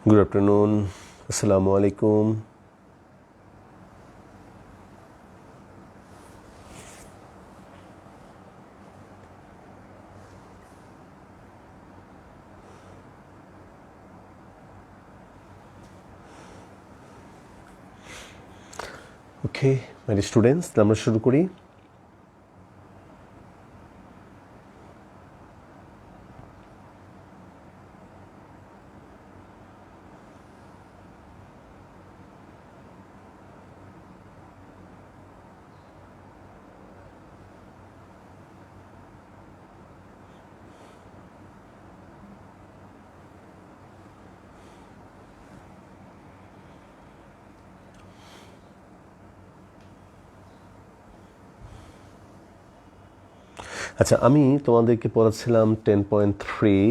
Good afternoon. Assalamu alaikum. Okay, my dear students, আমরা শুরু করি। আচ্ছা, আমি তোমাদেরকে পড়াচ্ছিলাম 10.3,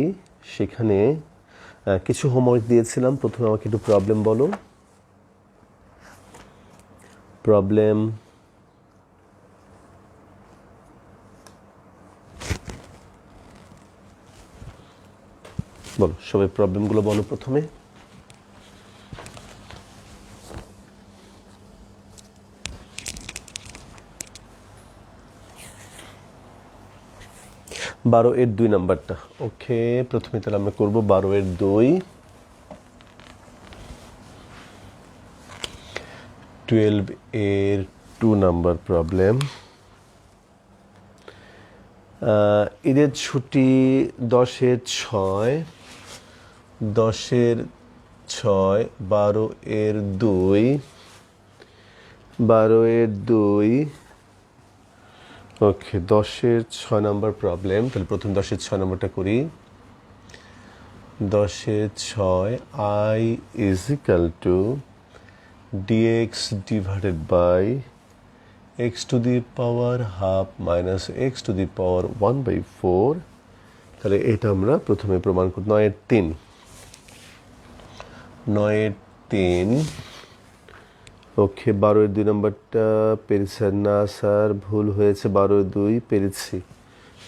সেখানে কিছু হোমওয়ার্ক দিয়েছিলাম। প্রথমে আমাকে একটু প্রবলেম বলো। প্রবলেম বলো, সবাই প্রবলেমগুলো বলো প্রথমে। বারো এর 2 নাম্বারটা। ওকে, প্রথমে তাহলে আমরা করবো 12 এর 2। 12 এর 2 নাম্বার প্রবলেম। ঈদের ছুটি 10 এর 6, 10 এর 6, 12 এর 2, 12 এর 2। ওকে, 10 এর 6 নাম্বার প্রবলেম। তাহলে প্রথম 10 এর 6 নাম্বারটা করি। 10 এর 6, I is equal to dx divided by x to the power half minus x to the power 1/4। তাহলে এটা আমরা প্রথমে প্রমাণ করি। 9 এর 3, 9 এর 3। ওকে, 12 এর 2 নাম্বারটা পেরেছেন না স্যার, ভুল হয়েছে। 12 এর 2 পেরেছি,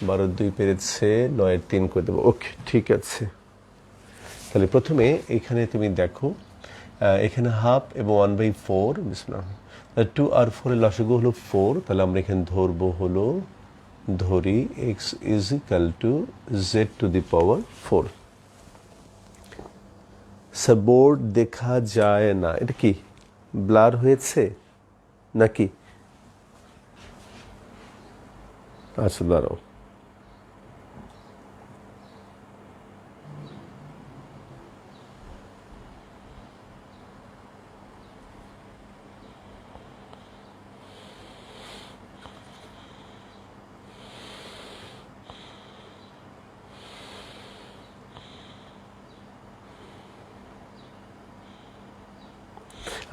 12 এর 2 পেরেছে। 9 এর 3 করে দেবো। ওকে, ঠিক আছে। তাহলে প্রথমে এখানে তুমি দেখো, এখানে হাফ এবং 1/4, 2 আর 4 এর লসাগু হলো 4। তাহলে আমরা এখানে ধরবো হলো, ধরি x is equal to z to the power 4। Sir board দেখা যায় না, এটা কি ব্লার হয়েছে নাকি? আচ্ছা, দাঁড়াও।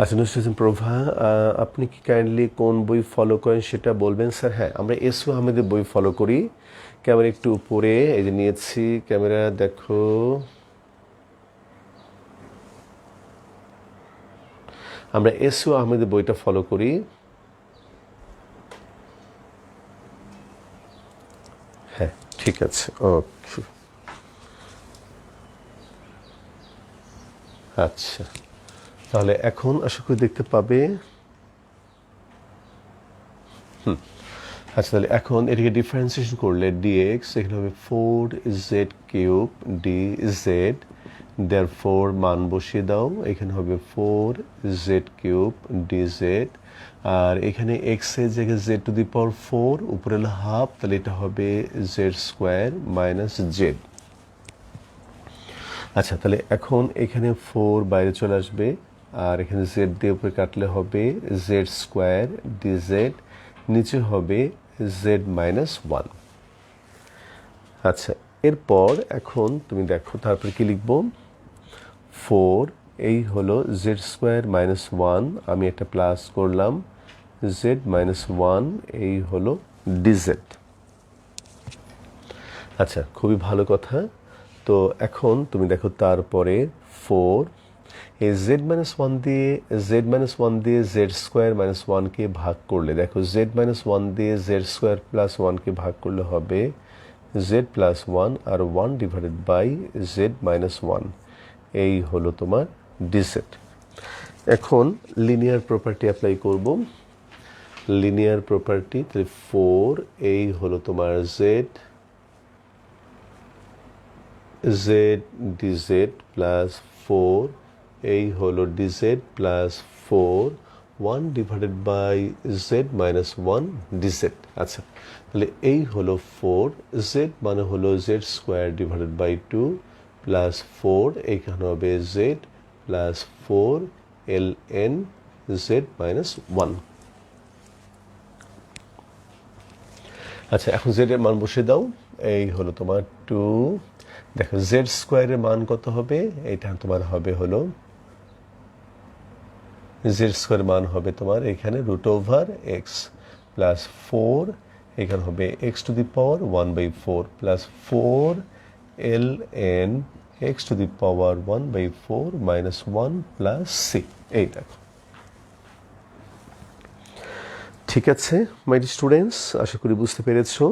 আচ্ছা, নুসরাত হোসেন প্রভা, আপনি কি কাইন্ডলি কোন বই ফলো করেন সেটা বলবেন? স্যার হ্যাঁ, আমরা এসও আহমেদের বই ফলো করি। ক্যামেরা একটু উপরে, এই যে নিয়েছি ক্যামেরা, দেখো। আমরা এসও আহমেদের বইটা ফলো করি। হ্যাঁ, ঠিক আছে। ওকে, আচ্ছা, তাহলে এখন আশা করি দেখতে পাবে। আচ্ছা, তাহলে এখন এটাকে ডিফারেন্সিয়েশন করলে dx এখানে হবে 4z কিউব dz। দেয়ারফর মান বসিয়ে দাও, এখানে হবে 4z কিউব dz। আর এখানে x এর জায়গায় z টু দি পাওয়ার 4, উপরে হলো হাফ, তাহলে এটা হবে z স্কোয়ার মাইনাস z। আচ্ছা, তাহলে এখন এখানে 4 বাইরে চলে আসবে, আর এখানে z দিয়ে উপরে কাটলে হবে z স্কোয়ার dz, নিচে হবে z মাইনাস 1। আচ্ছা, এরপর এখন তুমি দেখো তারপরে কি লিখবো। 4, এই হলো z স্কোয়ার মাইনাস 1, আমি একটা প্লাস করলাম, z মাইনাস 1, এই হলো dz। আচ্ছা, খুবই ভালো কথা। তো এখন তুমি দেখো তারপরে 4, এই z মাইনাস 1 দিয়ে z স্কোয়ার মাইনাস 1কে ভাগ করলে, দেখো z মাইনাস 1 দিয়ে z স্কোয়ার প্লাস 1কে ভাগ করলে হবে z প্লাস 1, আর 1 ডিভাইডেড বাই z মাইনাস 1। এই হলো তোমার ডিজেড। এখন লিনিয়ার প্রপার্টি অ্যাপ্লাই করব। লিনিয়ার প্রপার্টি, তাহলে 4 এই হলো তোমার জেড, জেড ডিজেড প্লাস 4 এই হলো d z plus 4 1 divided by z minus 1 d z. আচ্ছা, তাহলে এই হলো 4 জেড মানে হলো z square divided by 2 plus 4 এইখানে হবে z plus 4 l n z minus 1। আচ্ছা, এখন জেড এর মান বসে দাও। এই হলো তোমার 2, দেখো জেড স্কোয়ারের মান কত হবে, এটা তোমার হবে হলো জেড স্কোয়ার মান হবে তোমার এখানে রুট ওভার এক্স প্লাস 4 এখানে হবে x to the power 1/4 plus 4 l n x to the power 1/4 minus 1 plus c. এই দেখো, ঠিক আছে মাই স্টুডেন্টস, আশা করি বুঝতে পেরেছো।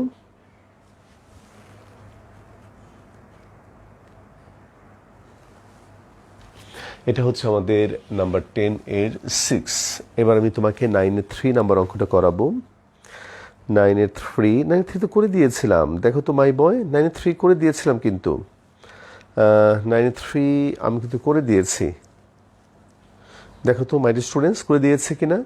এটা হচ্ছে আমাদের নাম্বার 10 এর 6। এবার আমি তোমাকে 9-এর 3 নাম্বার অঙ্কটা করাবো। 9-এর 3 তো করে দিয়েছিলাম, দেখো তো মাই বয়, 9-এর 3 করে দিয়েছিলাম, কিন্তু 9-এর 3 আমি কিন্তু করে দিয়েছি। দেখো তো মাই স্টুডেন্টস, করে দিয়েছে কিনা।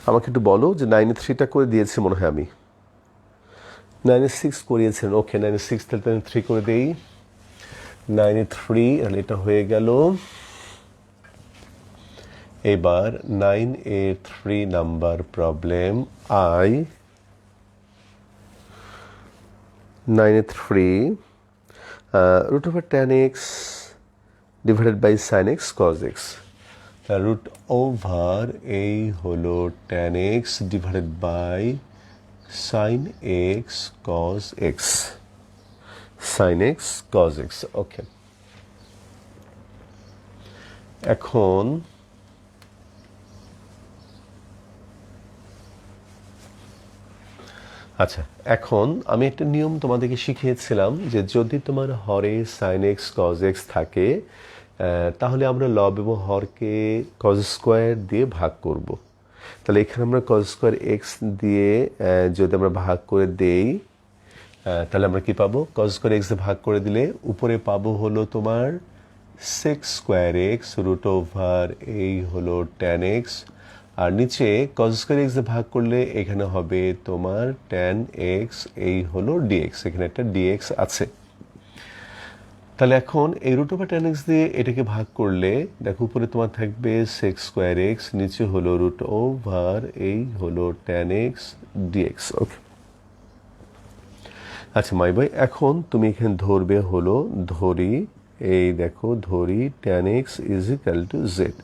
আমাকে একটু বলো যে 9-এর 3টা করে দিয়েছি মনে হয় আমি। 9-এর 6 করিয়েছেন, ওকে 9-এর 6 তাহলে 3 করে দেই। 9-এর 3 তাহলে এটা হয়ে গেল। এবার 9-এর 3 নাম্বার প্রবলেম আই 9-এর 3 root over tan x divided by sin x cos x। Root over এই হলো tan x divided by sin x cos x, sin x cos x। Okay, এখন আচ্ছা, এখন আমি একটা নিয়ম তোমাদেরকে শিখিয়েছিলাম যে যদি তোমার হরে sin x cos x থাকে তাহলে আমরা লব এবং হরকে cos স্কোয়ার দিয়ে ভাগ করব। তাহলে এখানে আমরা cos স্কোয়ার x দিয়ে যদি আমরা ভাগ করে দেই তাহলে আমরা কি পাবো, cos স্কোয়ার x দিয়ে ভাগ করে দিলে উপরে পাবো হলো তোমার sec square x root over এই হলো tan x, আর নিচে cos স্কোয়ার x দিয়ে ভাগ করলে এখানে হবে তোমার tan x এই হলো dx, এখানে একটা dx আছে। তাহলে এখন এই রুট ওভার tan x দিয়ে এটাকে ভাগ করলে দেখো উপরে তোমার থাকবে sec স্কোয়ার x, নিচে হলো রুট ওভার এই হলো tan x dx। ওকে, আচ্ছা মাই বয়, এখন তুমি এখানে ধরবে হলো ধরি, এই দেখো ধরি tan x is equal to Z,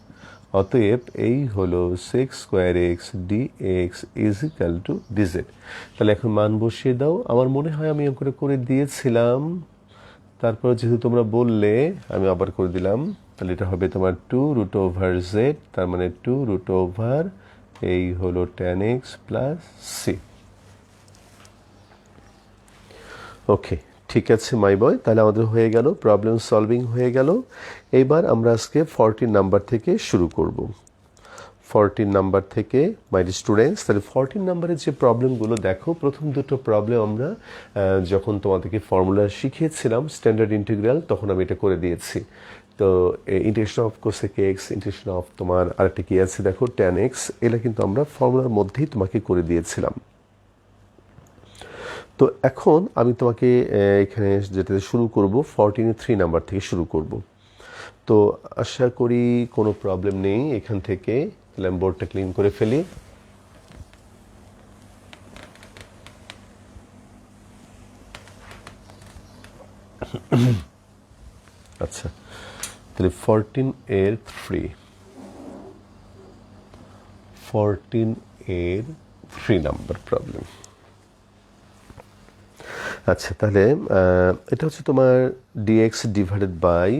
অতএব এই হলো sec square x dx is equal two dz। তাহলে এখন মান বসিয়ে দাও। আমার মনে হয় আমি অঙ্কটা করে দিয়েছিলাম, তারপর যেহেতু তোমরা বললে আমি আবার করে দিলাম। তাহলে এটা হবে তোমার 2 রুট ওভার জেড, তার মানে 2 রুট ওভার এই হলো tan x প্লাস সি। ওকে, ঠিক আছে মাই বয়, তাহলে আমাদের হয়ে গেল, প্রবলেম সলভিং হয়ে গেল। এইবার আমরা আজকে 14 নাম্বার থেকে শুরু করব। 14 নাম্বার থেকে মাই স্টুডেন্টস, তাহলে 14 নাম্বারের যে প্রবলেমগুলো দেখো, প্রথম দুটো প্রবলেম আমরা যখন তোমাদেরকে ফর্মুলা শিখিয়েছিলাম স্ট্যান্ডার্ড ইন্টিগ্রাল, তখন আমি এটা করে দিয়েছি। তো integration of cosec x, integration of তোমার আরেকটা কি আছে দেখো tan x, এটা কিন্তু আমরা ফর্মুলার মধ্যেই তোমাকে করে দিয়েছিলাম। তো এখন আমি তোমাকে এখানে যেটা শুরু করব 14-এর 3 নাম্বার থেকে শুরু করব। তো আশা করি কোনো প্রবলেম নেই এখান থেকে। তাহলে আমি বোর্ডটা ক্লিন করে ফেলি। আচ্ছা, তাহলে 14-এর 3 নাম্বার প্রবলেম। আচ্ছা, তাহলে এটা হচ্ছে তোমার dx divided by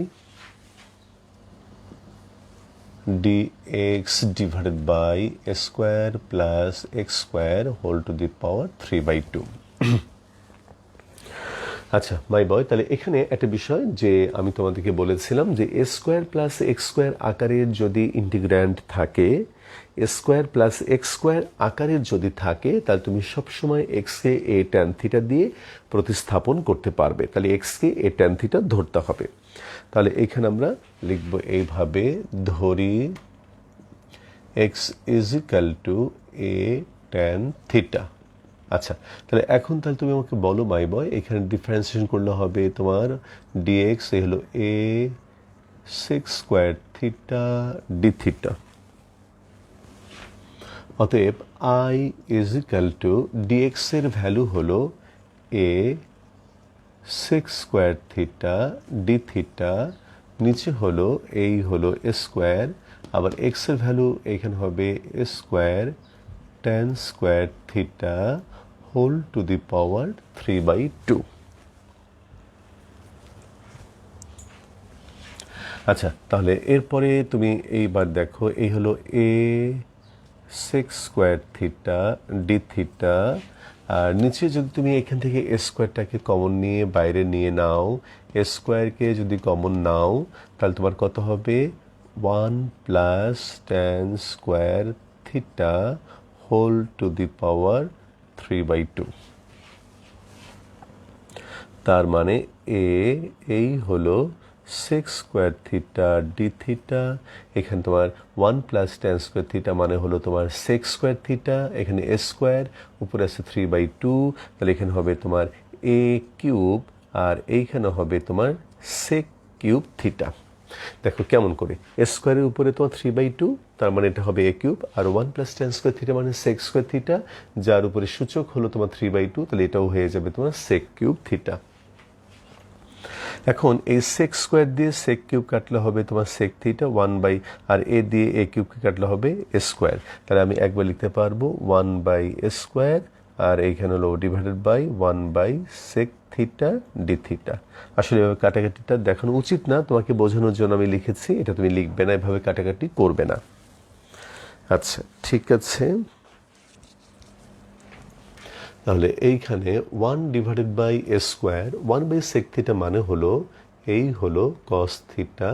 dx divided by a square plus x square whole to the power 3/2। আচ্ছা মাই বয়, তাহলে এখানে একটা বিষয় যে আমি তোমাদেরকে বলেছিলাম যে এ স্কোয়ার প্লাস এক্স স্কোয়ার আকারের যদি ইন্টিগ্র্যান্ড থাকে, এ স্কোয়ার প্লাস এক্স স্কোয়ার আকারের যদি থাকে, তাহলে তুমি সবসময় এক্সকে এ ট্যান থিটা দিয়ে প্রতিস্থাপন করতে পারবে। তাহলে এক্সকে এ ট্যান থিটা ধরতে হবে। তাহলে এখানে আমরা লিখব এইভাবে, ধরি x is equal to A tan theta. আচ্ছা, তাহলে এখন তাহলে তুমি আমাকে বলো মাই বয়, এখানে ডিফারেন্সিয়েশন করলে হবে তোমার ডিএক্স এ হলো এ sec square theta d theta. অতএব I is equal to dx এর ভ্যালু হলো এ sec square theta d theta, নিচে হলো এই হলো স্কোয়ার, আবার এক্স এর ভ্যালু এখানে হবে square tan square theta whole to the power 3/2। আচ্ছা, তাহলে এরপরে তুমি এইবার দেখো, এই হলো এ sec square theta d theta, আর নিচে যদি তুমি এখান থেকে এ স্কোয়ারটাকে কমন নিয়ে বাইরে নিয়ে নাও, এ স্কোয়ারকে যদি কমন নাও, তাহলে তোমার কত হবে 1 plus tan square theta whole to the power 3/2। তার মানে এই হলো sec square theta d theta, এখানে তোমার 1 প্লাস ট্যান স্কোয়ার থিটা মানে হলো তোমার সেক্স স্কোয়ার থিটা, এখানে এ স্কোয়ার উপরে আছে 3/2, তাহলে এখানে হবে তোমার এ কিউব, আর এইখানে হবে তোমার সেক কিউব থিটা। দেখো কেমন করে, এ স্কোয়ারের উপরে তোমার 3/2, তার মানে এটা হবে এ কিউব, আর 1 প্লাস ট্যান স্কোয়ার থিটা মানে সেক স্কোয়ার থিটা, যার উপরে সূচক হলো তোমার 3/2, তাহলে এটাও হয়ে যাবে তোমার সেক কিউব থিটা। এখন এই সেক স্কোয়ার দিয়ে সেক কিউব কাটলে হবে তোমার সেক থিটা 1 আর এ দিয়ে এ কিউবকে কাটলে হবে এ স্কোয়ার, তাহলে আমি একবার লিখতে পারবো 1/এ স্কোয়ার, আর এইখানে হলো ডিভাইডেড বাই 1/সেক থিটা ডি থিটা। আসলে এভাবে কাটাকাটিটা দেখানো উচিত না, তোমাকে বোঝানোর জন্য আমি লিখেছি, এটা তুমি লিখবে না, এভাবে কাটাকাটি করবে না। আচ্ছা ঠিক আছে, তাহলে এইখানে 1/এ স্কোয়ার 1/সেক থিটা মানে হলো এই হলো কস থিটা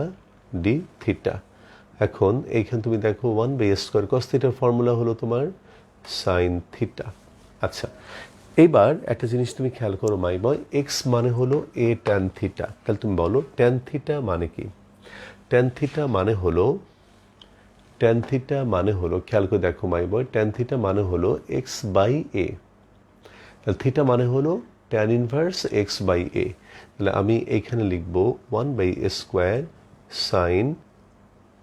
ডি থিটা। এখন এইখানে তুমি দেখো 1/এ স্কোয়ার কস থিটার ফর্মুলা হলো তোমার সাইন থিটা। আচ্ছা, এইবার একটা জিনিস তুমি খেয়াল করো মাই বয়, এক্স মানে হলো এ ট্যান থিটা, তাহলে তুমি বলো ট্যান থিটা মানে কি? ট্যান থিটা মানে হলো খেয়াল করে দেখো মাই বয়, ট্যান থিটা মানে হলো এক্স বাই এ, তাহলে থিটা মানে হলো tan inverse x by a, তাহলে আমি এইখানে লিখব 1/এ square sine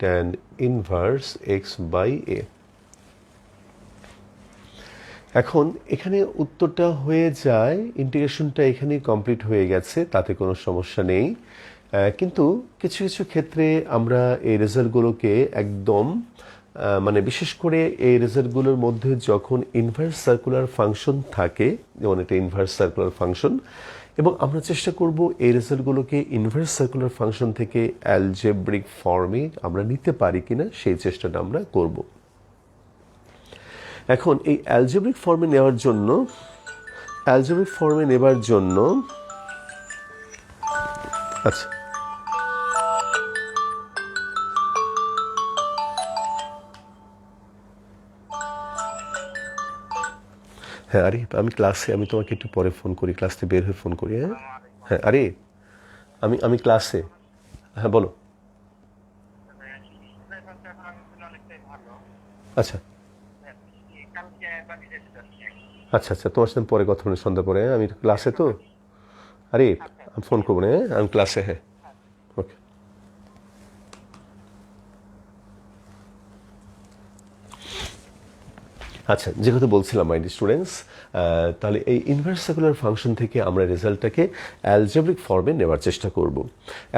tan inverse x by a. এখন এখানে উত্তরটা হয়ে যায়, ইন্টিগ্রেশনটা এখানেই কমপ্লিট হয়ে গেছে, তাতে কোনো সমস্যা নেই। কিন্তু কিছু কিছু ক্ষেত্রে আমরা এই রেজাল্টগুলোকে একদম মানে বিশেষ করে এই রেজাল্টগুলোর মধ্যে যখন ইনভার্স সার্কুলার ফাংশন থাকে, যেমন এটা ইনভার্স সার্কুলার ফাংশন, এবং আমরা চেষ্টা করব এই রেজাল্টগুলোকে ইনভার্স সার্কুলার ফাংশন থেকে অ্যালজেব্রিক ফর্মে আমরা নিতে পারি কিনা সেই চেষ্টাটা আমরা করব। এখন এই অ্যালজেব্রিক ফর্মে নেওয়ার জন্য আচ্ছা হ্যাঁ আরে আমি ক্লাসে, আমি তোমাকে একটু পরে ফোন করি, ক্লাস থেকে বের হয়ে ফোন করি। হ্যাঁ হ্যাঁ আরে আমি ক্লাসে, হ্যাঁ বলো। আচ্ছা আচ্ছা আচ্ছা, তোমার সাথে পরে কথা বলি সন্ধ্যা পরে, আমি ক্লাসে তো। আরে আমি ফোন করবো না, আমি ক্লাসে। হ্যাঁ ওকে। আচ্ছা, যে কথা বলছিলাম মাই ডিয়ার স্টুডেন্টস, তাহলে এই ইনভার্স সার্কুলার ফাংশন থেকে আমরা রেজাল্টটাকে অ্যালজেব্রিক ফর্মে নেবার চেষ্টা করব।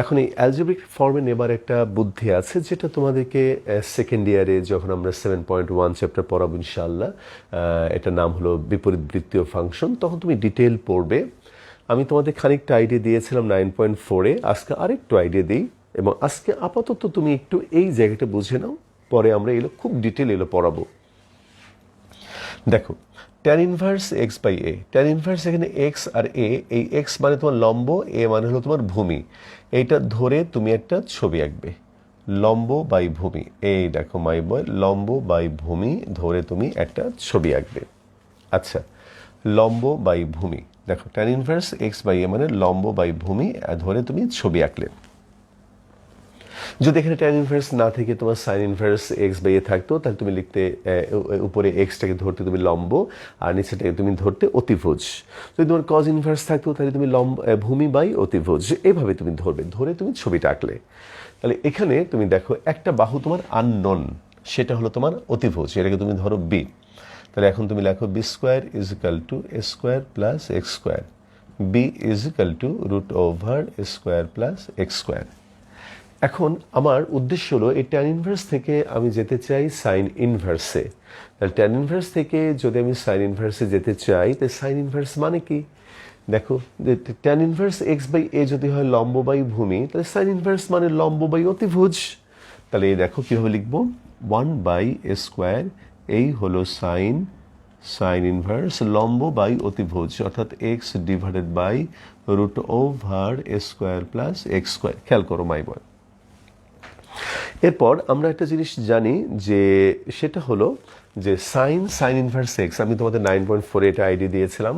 এখন এই অ্যালজেব্রিক ফর্মে নেবার একটা বুদ্ধি আছে, যেটা তোমাদেরকে সেকেন্ড ইয়ারে যখন আমরা 7.1 চ্যাপ্টার পড়াবো ইনশাআল্লাহ, এটার নাম হলো বিপরীত বৃত্তীয় ফাংশন, তখন তুমি ডিটেল পড়বে। আমি তোমাদের খানিকটা আইডিয়া দিয়েছিলাম 9.4-এ, আজকে আরেকটু আইডিয়া দিই। এবং আজকে আপাতত তুমি একটু এই জায়গাটা বুঝে নাও, পরে আমরা এগুলো খুব ডিটেল এগুলো পড়াবো। দেখো tan inverse x by a, tan inverse এখানে এক্স আর এ, এই এক্স মানে তোমার লম্ব, এ মানে হলো তোমার ভূমি। এইটা ধরে তুমি একটা ছবি আঁকবে, লম্ব বাই ভূমি। এই দেখো মাই বয়, লম্ব বাই ভূমি ধরে তুমি একটা ছবি আঁকবে। আচ্ছা, লম্ব বাই ভূমি, দেখো tan ইনভার্স এক্স বাই এ মানে লম্ব বাই ভূমি ধরে তুমি ছবি আঁকলে। যদি এখানে tan ইনভার্স না থেকে তোমার sin ইনভার্স এক্স বাই এ থাকতো, তাহলে তুমি লিখতে উপরে এক্সটাকে ধরতে তুমি লম্ব আর নিচেটাকে তুমি ধরতে অতিভুজ। যদি তোমার cos ইনভার্স থাকতো, তাহলে তুমি ভূমি বাই অতিভুজ, এভাবে তুমি ধরবে, ধরে তুমি ছবিটা আঁকলে। তাহলে এখানে তুমি দেখো একটা বাহু তোমার আননোন, সেটা হলো তোমার অতিভুজ, এটাকে তুমি ধরো বি। তাহলে এখন তুমি লেখো b square is equal to a square plus x square, b is equal to root over a square plus x square. এখন আমার উদ্দেশ্য হলো এই ট্যান ইনভার্স থেকে আমি যেতে চাই সাইন ইনভার্সে। তাহলে ট্যান ইনভার্স থেকে যদি আমি সাইন ইনভার্সে যেতে চাই, তাই সাইন ইনভার্স মানে কি? দেখো ট্যান ইনভার্স এক্স বাই এ যদি হয় লম্ব বাই ভূমি, তাহলে সাইন ইনভার্স মানে লম্ব বাই অতিভুজ। তাহলে এই দেখো কীভাবে লিখবো, 1/a², এই হলো সাইন ইনভার্স লম্ব বাই অতিভুজ, অর্থাৎ x divided by root over a square plus x square. খেয়াল করো মাই বয়। এরপর আমরা একটা জিনিস জানি, যে সেটা হলো যে সাইন ইনভার্স এক্স, আমি তোমাদের 9.4 এটা আইডি দিয়েছিলাম।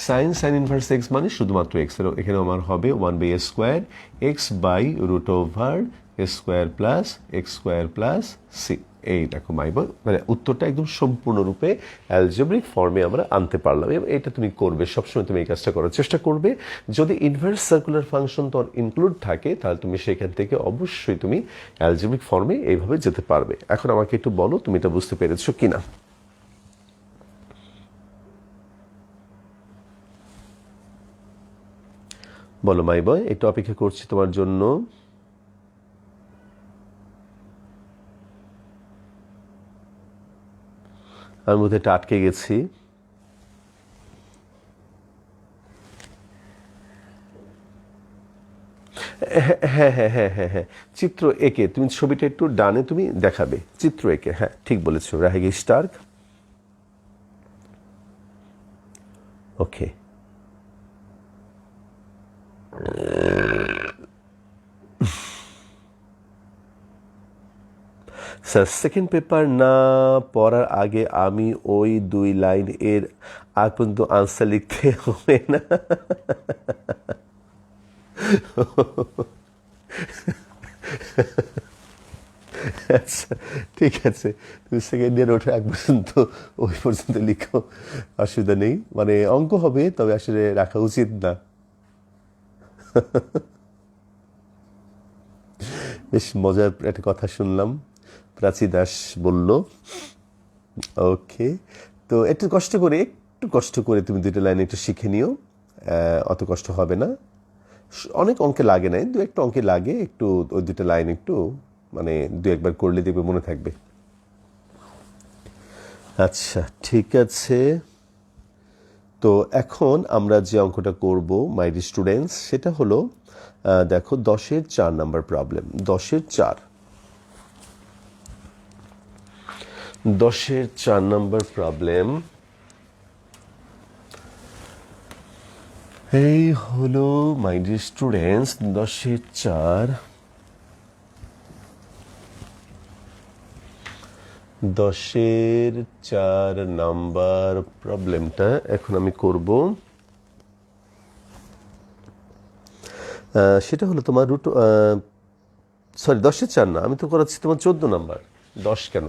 সাইন ইনভার্স এক্স মানে শুধুমাত্র এক্স, এখানে আমার হবে 1/a² x by root over a square plus x square plus c. এই দেখো মাই বয়, মানে উত্তরটা একদম সম্পূর্ণরূপে অ্যালজেব্রিক ফর্মে আমরা আনতে পারলাম। এবং এটা তুমি করবে, সবসময় তুমি এই কাজটা করার চেষ্টা করবে। যদি ইনভার্স সার্কুলার ফাংশন তোমার ইনক্লুড থাকে, তাহলে তুমি সেখান থেকে অবশ্যই তুমি অ্যালজেব্রিক ফর্মে এইভাবে যেতে পারবে। এখন আমাকে একটু বলো তুমি এটা বুঝতে পেরেছো কিনা। বলো মাই বয়, একটু অপেক্ষা করছি তোমার জন্য। আমি মধ্যে এটা আটকে গেছি। হ্যাঁ হ্যাঁ হ্যাঁ হ্যাঁ হ্যাঁ, চিত্র একে তুমি ছবিটা একটু ডানে তুমি দেখাবে, চিত্র একে। হ্যাঁ ঠিক বলেছো, রাহেগি স্টার্ক। ওকে, স্যার সেকেন্ড পেপার না পড়ার আগে আমি ওই 2 লাইন এর আগ পর্যন্ত আনসার লিখতে হবে না? আচ্ছা ঠিক আছে, তুমি সেকেন্ড ইয়ার ওঠে আগ পর্যন্ত ওই পর্যন্ত লিখো, অসুবিধা নেই। মানে অঙ্ক হবে, তবে আসলে রাখা উচিত না। বেশ মজার একটা কথা শুনলাম, প্রাচী দাস বলল। ওকে, তো একটু কষ্ট করে তুমি 2টা লাইন একটু শিখে নিও, অত কষ্ট হবে না। অনেক অঙ্কে লাগে নাই, 2-1টা অঙ্কে লাগে একটু, ওই 2টা লাইন একটু মানে 2-1বার করলে দেখবে মনে থাকবে। আচ্ছা ঠিক আছে, তো এখন আমরা যে অঙ্কটা করব মাই ডিয়ার স্টুডেন্টস, সেটা হলো দেখো 10-এর 4 নাম্বার প্রবলেম। 10-এর 4 number problem. এই হলো মাই ডিয়ার স্টুডেন্টস 10-এর 4। 10-এর 4 নাম্বার প্রবলেমটা এখন আমি করব। সেটা হলো তোমার 10-এর 4 না, আমি তো করাচ্ছি তোমার 14 নাম্বার। 10 কেন?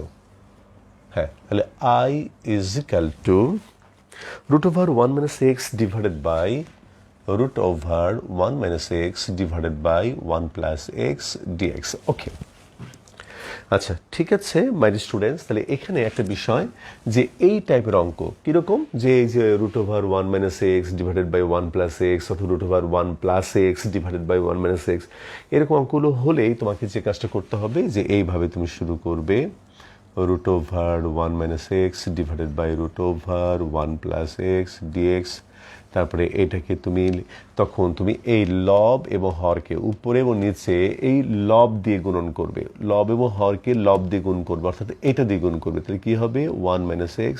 হ্যাঁ, তাহলে I is equal to root over 1 minus x divided by root over 1 minus x divided by 1 plus x dx. ওকে, আচ্ছা ঠিক আছে মাই ডিয়ার স্টুডেন্টস, তাহলে এখানে একটা বিষয়, যে এই টাইপের অঙ্ক কীরকম, যে এই যে root over 1 minus x divided by 1 plus x অথবা root over 1 plus x divided by 1 minus x, এরকম অঙ্কগুলো হলেই তোমাকে যে কাজটা করতে হবে, যে এইভাবে তুমি শুরু করবে, root over 1 minus x divided by root over 1 plus x d x. তারপরে এটাকে তুমি তখন তুমি এই লব এবং হরকে উপরে এবং নিচে এই লব দিয়ে গুণন করবে, লব এবং হরকে লব দিয়ে গুণ করবে, অর্থাৎ এটা দিয়ে গুণ করবে। তাহলে কী হবে 1 - x,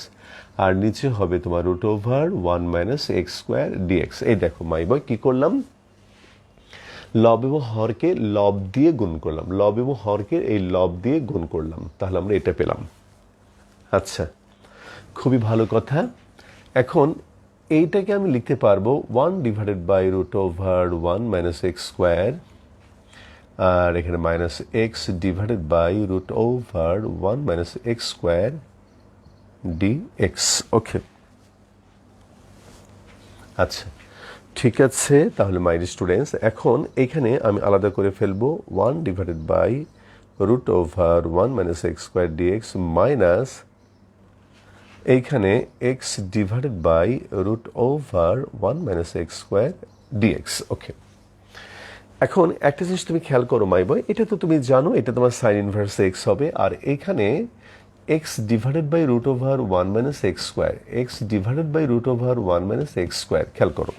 আর নিচে হবে তোমার √1 - x² dx। এই দেখো মাই বয় কী করলাম, লব এবং হরকে লব দিয়ে গুণ করলাম, লব এবং হরকে এই লব দিয়ে গুণ করলাম, তাহলে আমরা এটা পেলাম। আচ্ছা, খুবই ভালো কথা। এখন এইটাকে আমি লিখতে পারবো 1/√1 - x², আর এখানে -x/√1 - x² dx। ওকে, আচ্ছা ঠিক আছে। তাহলে মাই স্টুডেন্টস, এখন এখানে আমি আলাদা করে ফেলবো 1/√1 - x² dx মাইনাস এইখানে x/√1 - x² dx। ওকে, এখন একটা জিনিস তুমি খেয়াল করো মাই বয়, এটা তো তুমি জানো, এটা তোমার সাইন ইনভার্স এক্স হবে, আর এইখানে x/√1 - x², x/√1 - x²। খেয়াল করো,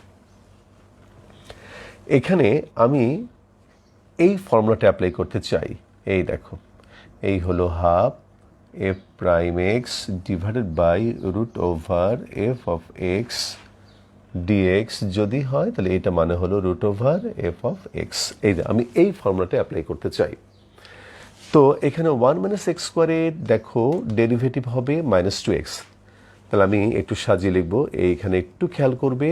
এখানে আমি এই ফর্মুলাটা অ্যাপ্লাই করতে চাই। এই দেখো, এই হলো হাফ f'(x) √f(x) dx যদি হয়, তাহলে এটা মানে হলো √f(x). এই যে আমি এই ফর্মুলাটা অ্যাপ্লাই করতে চাই। তো এখানে 1 - x² এর দেখো ডেরিভেটিভ হবে -2x। তাহলে আমি একটু সাজিয়ে লিখব, এইখানে একটু খেয়াল করবে,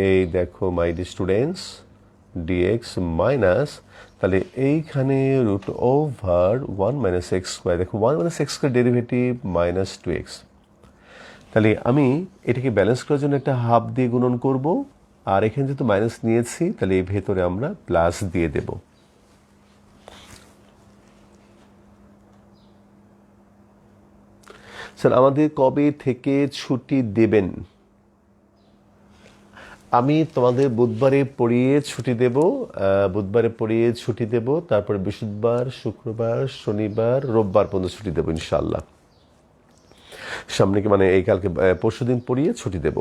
এই দেখো মাই স্টুডেন্টস dx মাইনাস, তাহলে এইখানে √1 - x², দেখো 1 - x² ডেরিভেটিভ -2x। তাহলে আমি এটাকে ব্যালেন্স করার জন্য একটা হাফ দিয়ে গুণন করব, আর এখানে যেহেতু মাইনাস নিয়েছি তাহলে এই ভেতরে আমরা প্লাস দিয়ে দেব। স্যার আমাদের কবে থেকে ছুটি দেবেন? আমি তোমাদের বুধবারে পড়িয়ে ছুটি দেব, তারপরে বৃহস্পতিবার, শুক্রবার, শনিবার, রোববার পর্যন্ত ছুটি দেবো ইনশাল্লাহ। সামনে কি মানে এই কালকে পরশুদিন পড়িয়ে ছুটি দেব,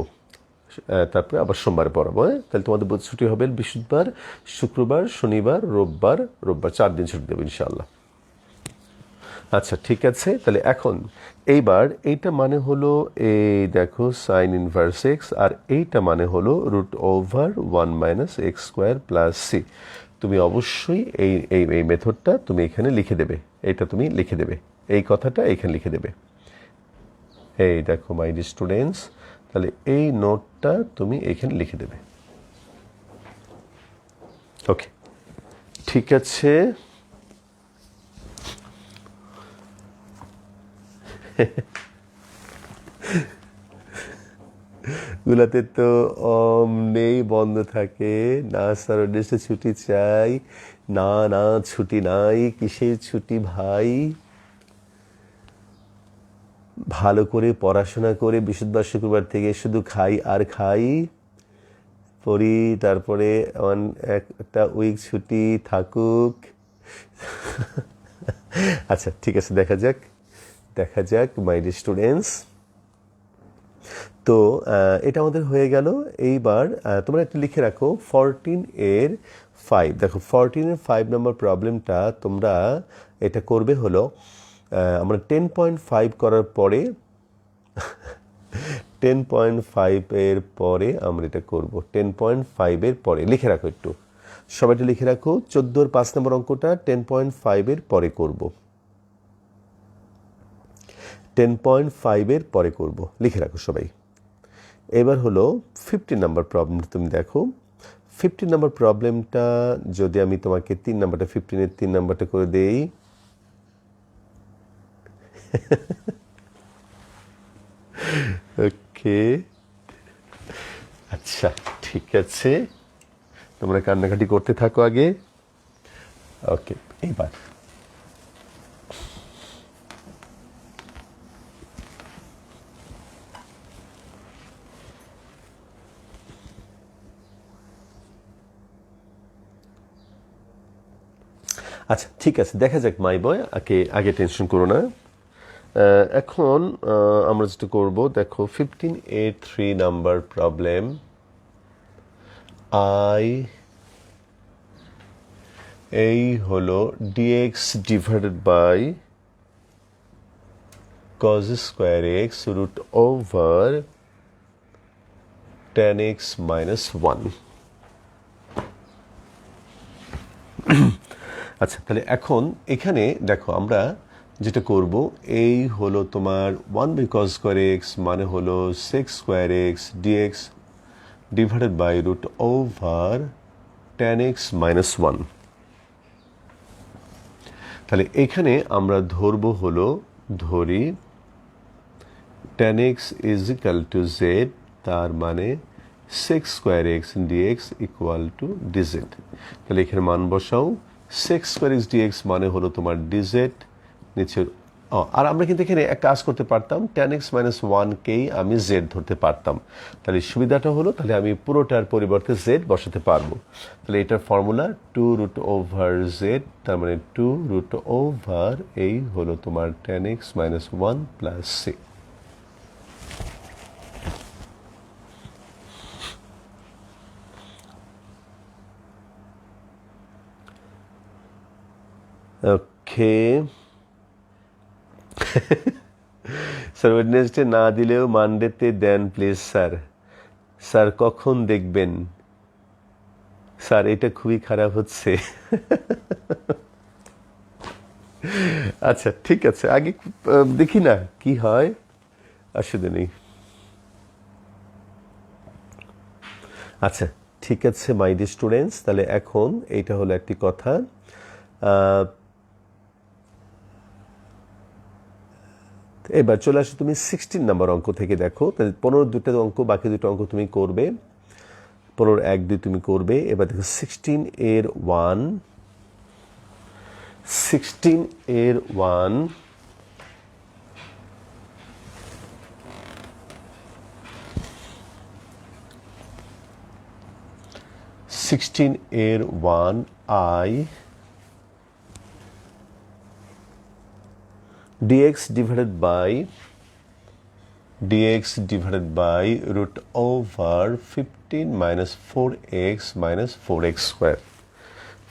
তারপরে আবার সোমবারে পড়াবো। তাহলে তোমাদের ছুটি হবে বৃহস্পতিবার, শুক্রবার, শনিবার, রোববার, 4 দিন ছুটি দেবো ইনশাল্লাহ। আচ্ছা ঠিক আছে। তাহলে এখন এইবার এইটা মানে হলো, এই দেখো সাইন ইনভার্স এক্স, আর এইটা মানে হলো √1 - x² + c। তুমি অবশ্যই এই এই এই মেথডটা তুমি এখানে লিখে দেবে, এইটা তুমি লিখে দেবে, এই কথাটা এখানে লিখে দেবে। এই দেখো মাই স্টুডেন্টস, তাহলে এই নোটটা তুমি এখানে লিখে দেবে। ওকে, ঠিক আছে। গুলাতে তো নেই, বন্ধ থাকে না স্যার, দেশে ছুটি চাই। না না, ছুটি নাই, কিসের ছুটি ভাই? ভালো করে পড়াশোনা করে বৃহস্পতিবার শুক্রবার থেকে শুধু খাই আর খাই, পড়ি, তারপরে একটা উইক ছুটি থাকুক। আচ্ছা ঠিক আছে, দেখা যাক মাই স্টুডেন্টস। তো এটা আমাদের হয়ে গেল। এইবার তোমরা একটু লিখে রাখো 14 এর 5। দেখো 14 এর 5 নম্বর প্রবলেমটা তোমরা এটা করবে হলো, আমরা 10.5 করার পরে 10.5 এর পরে আমরা এটা করব। 10.5 এর পরে লিখে রাখো, একটু সবাইটা লিখে রাখো। 14 এর 5 নম্বর অঙ্কটা 10.5 এর পরে করব, 10.5 এর পরে করব, লিখে রাখো সবাই। এবার হলো 15 নম্বর প্রবলেম। তুমি দেখো 15 নম্বর প্রবলেমটা যদি আমি তোমাকে 3 নম্বরটা 15 এর 3 নম্বরটা করে দেই। ওকে, আচ্ছা ঠিক আছে, তোমরা কান্নাকাটি করতে থাকো আগে। ওকে, এইবার আচ্ছা ঠিক আছে, দেখা যাক মাই বয়, আগে টেনশন করো না। এখন আমরা যেটা করবো, দেখো 15A 3 নাম্বার প্রবলেম। আই এই হলো d x divided by cos square x root over tan x minus 1। আচ্ছা, তাহলে এখন এখানে দেখো আমরা যেটা করব, এই হলো তোমার 1/cos স্কোয়ার এক্স মানে হলো sec square x d x divided by root over tan x minus 1। তাহলে এখানে আমরা ধরবো হলো, ধরি tan x is equal to z, তার মানে sec square x d x equal to d z. তাহলে এখানে মান বসাও, sec স্কোয়ার এক্স ডিএক্স মানে হলো তোমার ডিজেড, নিচে আর আমরা কিন্তু এখানে এক কাজ করতে পারতাম, tan x মাইনাস 1কেই আমি জেড ধরতে পারতাম। তাহলে সুবিধাটা হলো, তাহলে আমি পুরোটার পরিবর্তে জেড বসাতে পারবো। তাহলে এটার ফর্মুলা 2√/z, তার মানে 2√, এই হলো তোমার tan x minus 1 plus c. Okay sir, Wednesday না দিলেও মানডেতে দেন প্লিজ স্যার। স্যার কখন দেখবেন স্যার? এটা খুবই খারাপ হচ্ছে। আচ্ছা ঠিক আছে, আগে দেখি না কি হয়, অসুবিধা নেই। আচ্ছা ঠিক আছে মাই ডিয়ার স্টুডেন্টস, তাহলে এখন এইটা হলো একটি কথা। এবার চলে আসো তুমি 16 নম্বর অঙ্ক থেকে। দেখো 15 দুটো অঙ্ক, বাকি দুটো অঙ্ক তুমি করবে, 15 1 2 তুমি করবে। এবার দেখো 16 এর 1, 16 এর 1 16 এর 1 I dx divided by root over 15 minus 4x minus 4x square,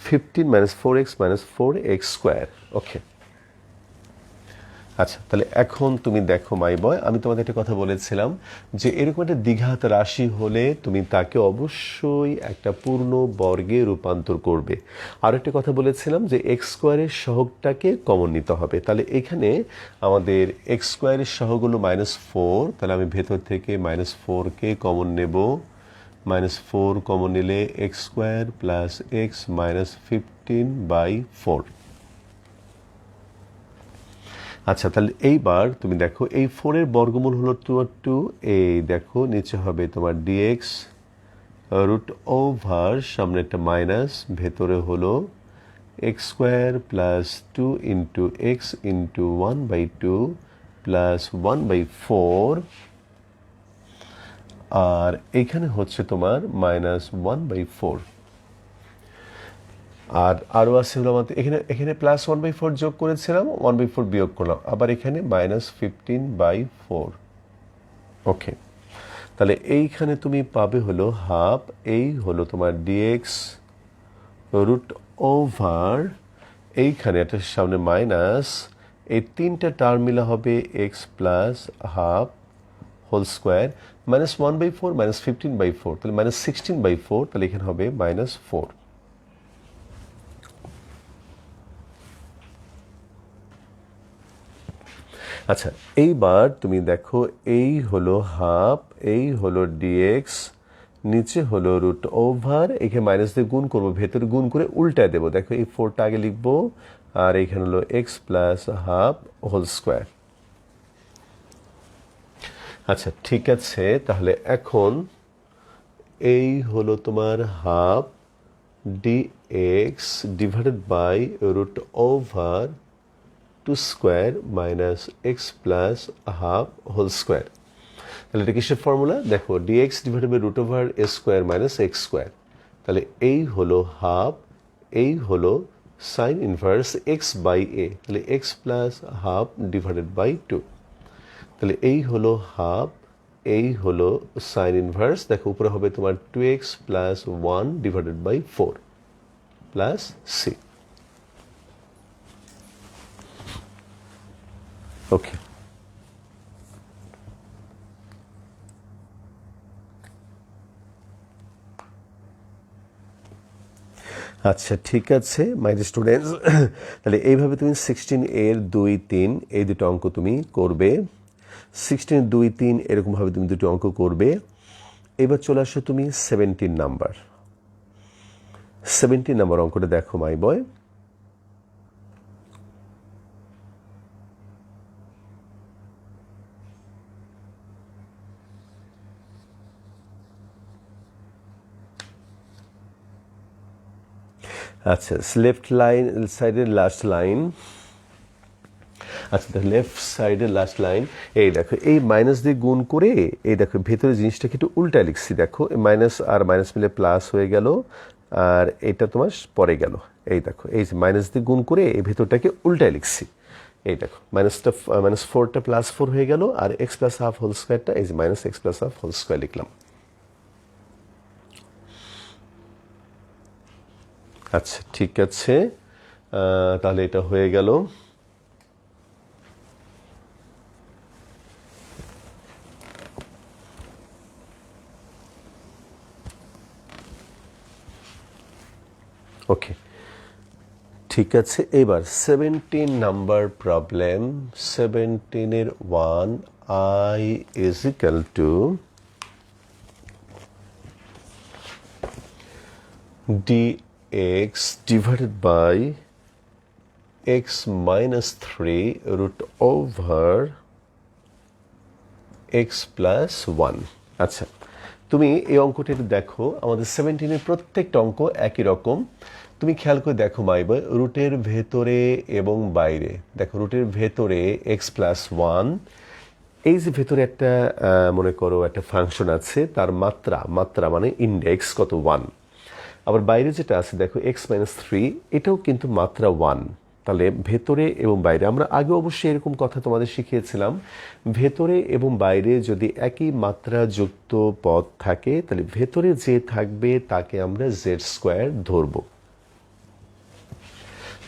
15 minus 4x minus 4x square। ওকে আচ্ছা, তাহলে এখন তুমি দেখো মাই বয়, আমি তোমাদের একটা কথা বলেছিলাম যে এরকম একটা দ্বিঘাত রাশি হলে তুমি তাকে অবশ্যই একটা পূর্ণ বর্গে রূপান্তর করবে। আর একটা কথা বলেছিলাম যে এক্স স্কোয়ারের সহগটাকে কমন নিতে হবে। তাহলে এখানে আমাদের এক্স স্কোয়ারের সহগ হলো -4, তাহলে আমি ভেতর থেকে -4কে কমন নেব। -4 কমন নিলে x square plus x minus 15/4। আচ্ছা, তাহলে এইবার তুমি দেখো এই 4-এর বর্গমূল হলো 2, এই দেখো নিচে হবে তোমার ডিএক্স রুট ওভার, সামনে একটা মাইনাস, ভেতরে হলো x square plus 2 into x into 1/2 plus 1/4, আর এইখানে হচ্ছে তোমার -1/4। আর আরও আছে হলো আমাদের এখানে প্লাস 1/4 যোগ করেছিলাম, 1/4 বিয়োগ করলাম, আবার এখানে -15/4। ওকে, তাহলে এইখানে তুমি পাবে হলো হাফ, এই হলো তোমার ডিএক্স রুট ওভার, এইখানে একটা সামনে মাইনাস, এই তিনটা টার্ম মিলা হবে x plus half whole square, -1/4 -15/4, তাহলে -16/4, তাহলে এখানে হবে -4। আচ্ছা, এইবার তুমি দেখো এই হলো হাফ, এই হলো ডিএক্স, নিচে হলো রুট ওভার, এখানে মাইনাস দিয়ে গুণ করবো, ভেতরে গুণ করে উল্টায় দেবো। দেখো এই 4টা আগে লিখবো, আর এইখানে হলো x plus half whole square. আচ্ছা ঠিক আছে, তাহলে এখন এই হলো তোমার half dx divided by root over 2 square minus x plus half whole square. তাহলে এটা কিসের ফর্মুলা? দেখো dx divided by root over a square minus x square. তাহলে এই হলো হাফ, এই হলো sine inverse x by a, তাহলে x plus half divided by 2। তাহলে এই হলো হাফ, এই হলো সাইন ইনভার্স। দেখো উপরে হবে তোমার 2x plus 1 divided by 4 plus c. Okay, আচ্ছা ঠিক আছে মাই স্টুডেন্টস, তাহলে এইভাবে তুমি 16 এর 2, 3 এই দুটো অঙ্ক তুমি করবে। 16 2, 3 এরকমভাবে তুমি দুটো অঙ্ক করবে। এবার চলে আসো তুমি 17 নাম্বার। 17 নাম্বার অঙ্কটা দেখো মাই বয়। আচ্ছা, লেফট লাইন সাইডের লাস্ট লাইন। আচ্ছা, লেফট সাইডের লাস্ট লাইন। এই দেখো এই মাইনাস দিয়ে গুণ করে এই দেখো ভেতরে জিনিসটাকে একটু উল্টা লিখছি। দেখো মাইনাস আর মাইনাস মিলে প্লাস হয়ে গেল, আর এটা তোমার পরে গেল। এই দেখো এই যে মাইনাস দিয়ে গুণ করে এই ভেতরটাকে উল্টায় লিখছি। এই দেখো মাইনাস 4টা প্লাস 4 হয়ে গেল, আর এক্স প্লাস হাফ হোল স্কোয়ারটা এই যে minus x plus half whole square লিখলাম। আচ্ছা ঠিক আছে, তাহলে এটা হয়ে গেল। ওকে ঠিক আছে, এবার 17 number problem. 17-এর 1 I is equal to dx divided by x minus 3 root over x plus 1। আচ্ছা, তুমি এই অঙ্কটা একটু দেখো। আমাদের 17-এর প্রত্যেকটা অঙ্ক একই রকম। তুমি খেয়াল করে দেখো মাই বয়, রুটের ভেতরে এবং বাইরে। দেখো রুটের ভেতরে এক্স প্লাস 1, এই যে ভেতরে একটা মনে করো একটা ফাংশন আছে, তার মাত্রা মানে ইন্ডেক্স কত 1। আবার বাইরে যেটা আছে দেখো এক্স মাইনাস 3, এটাও কিন্তু মাত্রা 1। তাহলে ভেতরে এবং বাইরে, আমরা আগে অবশ্যই এরকম কথা তোমাদের শিখিয়েছিলাম, ভেতরে এবং বাইরে যদি একই মাত্রা যুক্ত পদ থাকে তাহলে ভেতরে যে থাকবে তাকে আমরা জেড স্কোয়ার ধরবো।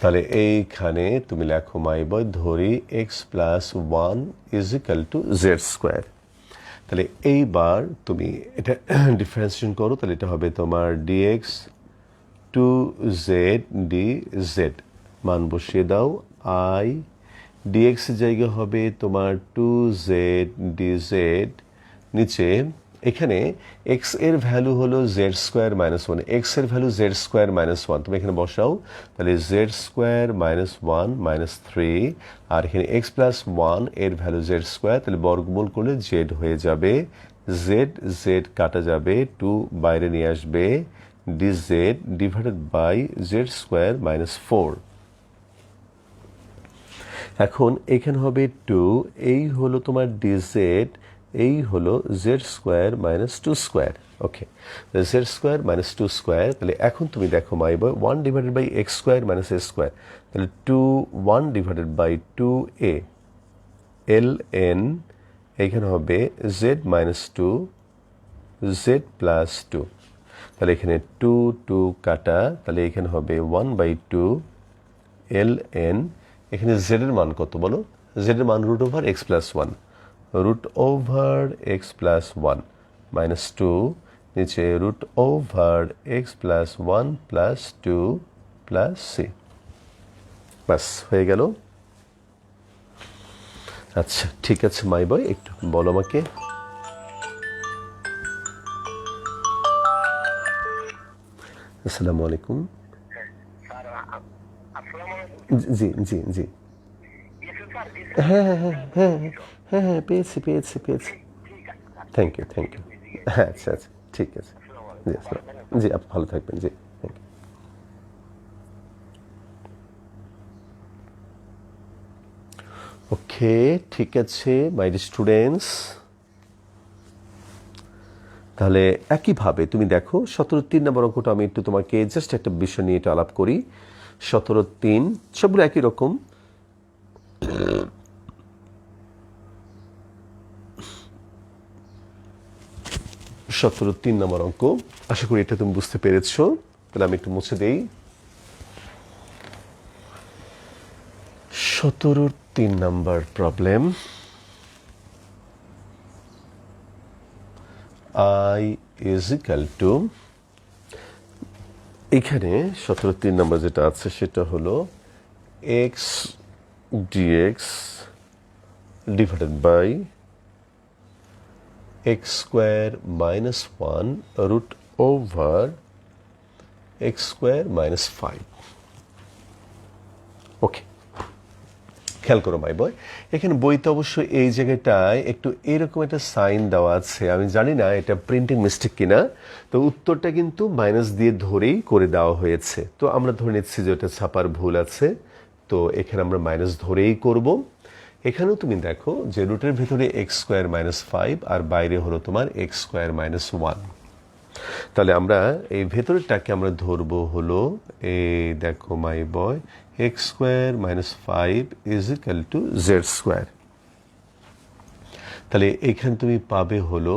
তাহলে এইখানে তুমি লেখো মাই বয়, ধরি x plus 1 is equal to z square. তাহলে এইবার তুমি এটা ডিফারেন্সিয়েশন করো, তাহলে এটা হবে তোমার ডিএক্স 2z dz, মান বসিয়ে দাও। আই ডিএক্স এর জায়গায় হবে তোমার 2z dz, নিচে এখানে এক্স এর ভ্যালু হলো জেড স্কোয়ার মাইনাস 1, এক্স এর ভ্যালু জেড স্কোয়ার মাইনাস 1, তুমি এখানে বসাও। তাহলে জেড স্কোয়ার মাইনাস 1 মাইনাস 3, আর এখানে এক্স প্লাস 1 এর ভ্যালু জেড স্কোয়ার, তাহলে বর্গমূল করলে জেড হয়ে যাবে। জেড জেড কাটা যাবে, 2 বাইরে নিয়ে আসবে, dz divided by z square minus 4। এখন এখানে হবে 2, এই হলো তোমার dz, এই হলো z square minus 2 square. Okay, z square minus 2 square. তাহলে এখন তুমি দেখো my boy, 1 divided by x square minus a square, তাহলে 1 ডিভাইডেড বাই 2a ln, এখানে হবে জেড মাইনাস 2 জেড প্লাস 2। তাহলে এখানে 2 2 কাটা, তাহলে এখানে হবে 1/2 ln, এখানে জেড এর মান কত বলো? জেড এর মান root over x plus 1, root over x plus 1 minus 2, নিচে root over x plus 1 plus 2 plus c. বাস হয়ে গেল। আচ্ছা ঠিক আছে মাই বয়, একটু বলো আমাকে। আসসালামু আলাইকুম। জি জি জি, হ্যাঁ হ্যাঁ হ্যাঁ হ্যাঁ হ্যাঁ হ্যাঁ পেয়েছি পেয়েছি পেয়েছি। Thank you thank you. হ্যাঁ আচ্ছা আচ্ছা ঠিক আছে। জি আসসালাম, জি আপনি ভালো থাকবেন। জি থ্যাংক ইউ। ওকে ঠিক আছে মাই স্টুডেন্টস, তাহলে একইভাবে তুমি দেখো 17-3 নম্বর অঙ্কটা আমি একটু তোমাকে জাস্ট একটা বিষয় নিয়ে একটু আলাপ করি। 17-3 সবগুলো একই রকম। 17 নম্বর অঙ্ক। আশা করি এটা তুমি বুঝতে পেরেছো। তাহলে আমি একটু মুছে দেই। 17 নম্বর problem. I is equal to, এখানে 17 নম্বর যেটা আছে সেটা হলো x dx divided by x square minus 1 root over x square minus 5. ওকে, খেয়াল করো মাই বয়, এখানে বইতে অবশ্য এই জায়গাটায় একটু এরকম একটা সাইন দেওয়া আছে। আমি জানি না এটা প্রিন্টিং মিস্টেক কিনা। তো উত্তরটা কিন্তু মাইনাস দিয়ে ধরেই করে দেওয়া হয়েছে। তো আমরা ধরে নিচ্ছি যে ওটা ছাপার ভুল আছে। তো এখানে আমরা মাইনাস ধরেই করব। এখানেও তুমি দেখো যে রুটের ভিতরে এক্স স্কোয়ার মাইনাস 5 আর বাইরে হলো তোমার এক্স স্কোয়ার মাইনাস 1। তাহলে আমরা এই ভেতরেরটাকে আমরা ধরবো হলো, এই দেখো my boy, x square minus 5 is equal to z square. তাহলে এখানে তুমি পাবে হলো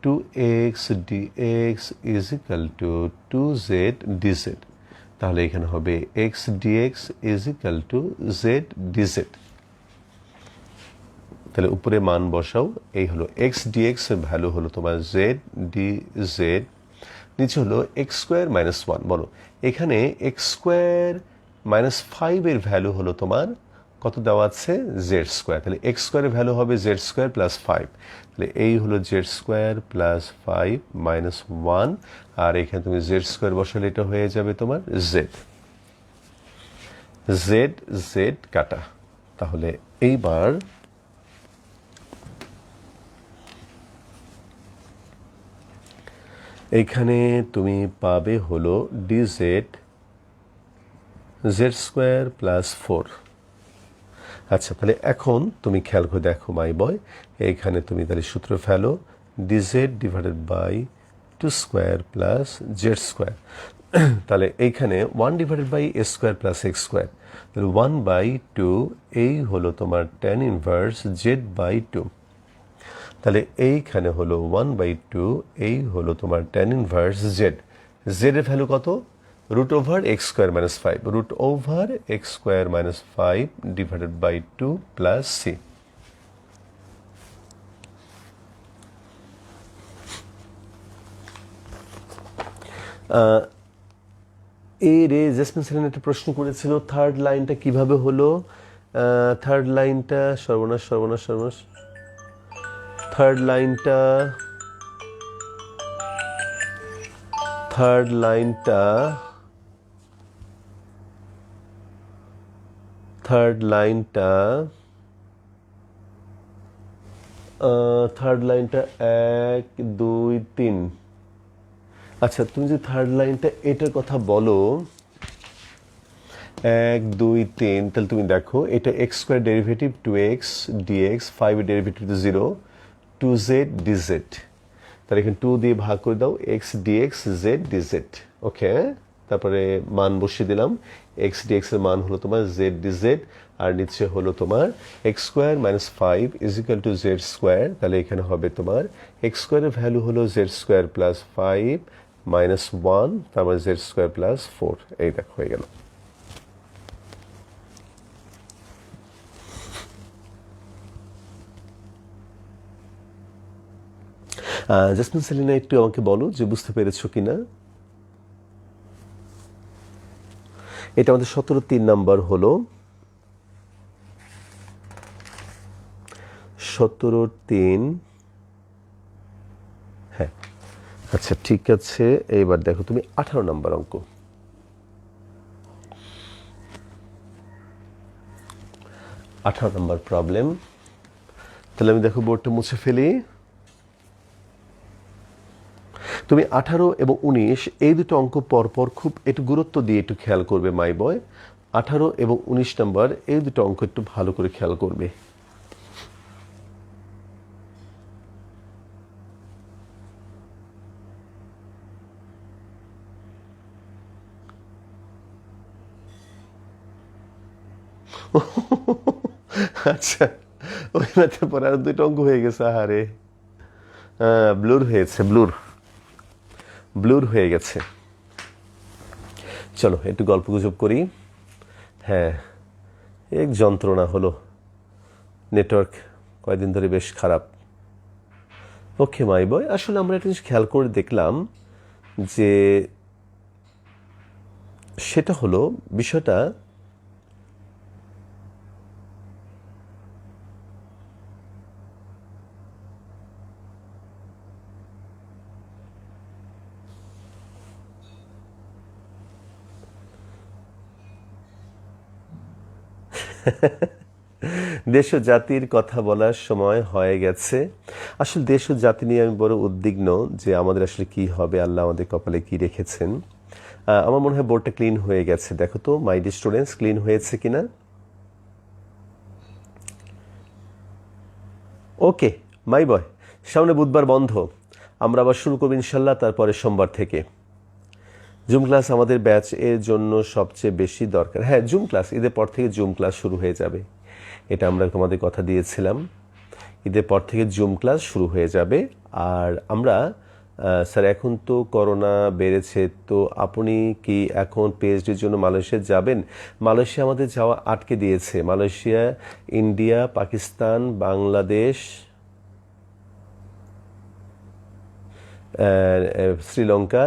2x dx is equal to 2z dz। তাহলে এখানে হবে x dx is equal to z dz। তাহলে উপরে মান বসাও। এই হলো x dx এর ভ্যালু হলো তোমার z dz, নিচে হলো এক্স স্কোয়ার মাইনাস 1। বলো এখানে এক্স স্কোয়ার মাইনাস 5 এর ভ্যালু হলো তোমার কত দেওয়া আছে, জেড স্কোয়ার। তাহলে এক্স স্কোয়ারের ভ্যালু হবে জেড স্কোয়ার প্লাস 5। তাহলে এই হলো জেড স্কোয়ার প্লাস 5 মাইনাস 1, আর এখানে তুমি জেড স্কোয়ার বসালে এটা হয়ে যাবে তোমার জেড। জেড জেড কাটা। তাহলে এইবার এইখানে তুমি পাবে হলো ডিজেড জেড স্কোয়ার প্লাস 4। আচ্ছা, তাহলে এখন তুমি খেয়াল করে দেখো মাই বয়, এইখানে তুমি তাহলে সূত্র ফেলো, dz divided by 2 square plus z square. তাহলে এইখানে 1 divided by a square plus x square, তাহলে 1/2 এই হলো তোমার tan ইনভার্স জেড বাই 2। তাহলে এইখানে হলো 1/2 এই হলো তোমার tan ইনভার্স জেড। জেড এর ভ্যালু কত, root over x square minus 5, root over x square minus 5 divided by 2 plus c. এই রে জেসমিন সেলিন একটা প্রশ্ন করেছিল, থার্ড লাইনটা কিভাবে হলো। থার্ড লাইনটা সর্বনাশ সর্বনাশ সর্বনাশ। থার্ড লাইনটা থার্ড লাইনটা থার্ড লাইনটা 1 2 3। আচ্ছা, তুমি যে থার্ড লাইনটা এটার কথা বলো 1 2 3, তাহলে তুমি দেখো এটা x square derivative 2x dx, 5 এর ডেরিভেটিভ 0, 2z dz। তাহলে এখানে 2 দিয়ে ভাগ করে দাও, x dx z dz। ওকে, তারপরে মান বসিয়ে দিলাম। x dx এর মান হলো তোমার z dz, আর নিচে হলো তোমার x square minus 5 is equal to z square. তাহলে এখানে হবে তোমার এক্স স্কোয়ারের ভ্যালু হলো জেড স্কোয়ার প্লাস 5 মাইনাস 1, তারপরে জেড স্কোয়ার প্লাস 4। এই দেখো হয়ে গেল। জেসমিন সেলিনা একটু আমাকে বলো যে বুঝতে পেরেছো কিনা। এটা আমাদের 17 নাম্বার হলো। 17 হ্যাঁ, আচ্ছা ঠিক আছে। এইবার দেখো তুমি 18 নাম্বার অঙ্ক। 18 নাম্বার প্রবলেম। তাহলে আমি দেখো বোর্ডটা মুছে ফেলি। তুমি 18 এবং 19 এই দুটো অঙ্ক পরপর খুব একটু গুরুত্ব দিয়ে একটু খেয়াল করবে মাই বয়। 18 এবং 19 নাম্বার এই দুটো অঙ্ক একটু ভালো করে খেয়াল করবে। আচ্ছা, ওই ম্যাথের পরে আর দুটো অঙ্ক হয়ে গেছে। আহারে, ব্লুর হয়েছে, ব্লুর। ব্লুর হয়ে গেছে। চলো একটু গল্পগুজব করি। হ্যাঁ, এক যন্ত্রণা হলো, নেটওয়ার্ক কয়েকদিন ধরে বেশ খারাপ। ওকে মাই বয়, আসলে আমরা একটা জিনিস খেয়াল করে দেখলাম যে সেটা হলো বিষয়টা দেশ ও জাতির কথা বলার সময় হয়ে গেছে। আসলে দেশ ও জাতি নিয়ে আমি বড় উদ্বিগ্ন যে আমাদের আসলে কি হবে, আল্লাহ আমাদের কপালে কি রেখেছেন। আমার মনে হয় বোর্ডটা ক্লিন হয়ে গেছে। দেখো তো মাই ডি স্টুডেন্টস, ক্লিন হয়েছে কিনা। ওকে মাই বয়, সামনে বুধবার বন্ধ, আমরা আবার শুরু করবো ইনশাল্লাহ তারপরে সোমবার থেকে। জুম ক্লাস আমাদের ব্যাচ এর জন্য সবচেয়ে বেশি দরকার। হ্যাঁ, জুম ক্লাস, ঈদের পর থেকে জুম ক্লাস শুরু হয়ে যাবে, এটা আমরা তোমাদের কথা দিয়েছিলাম। ঈদের পর থেকে জুম ক্লাস শুরু হয়ে যাবে। আর আমরা স্যার এখন তো করোনা বেড়েছে, তো আপনি কি এখন পিএইচডির জন্য মালয়েশিয়া যাবেন? মালয়েশিয়া আমাদের যাওয়া আটকে দিয়েছে। মালয়েশিয়া, ইন্ডিয়া, পাকিস্তান, বাংলাদেশ, শ্রীলঙ্কা,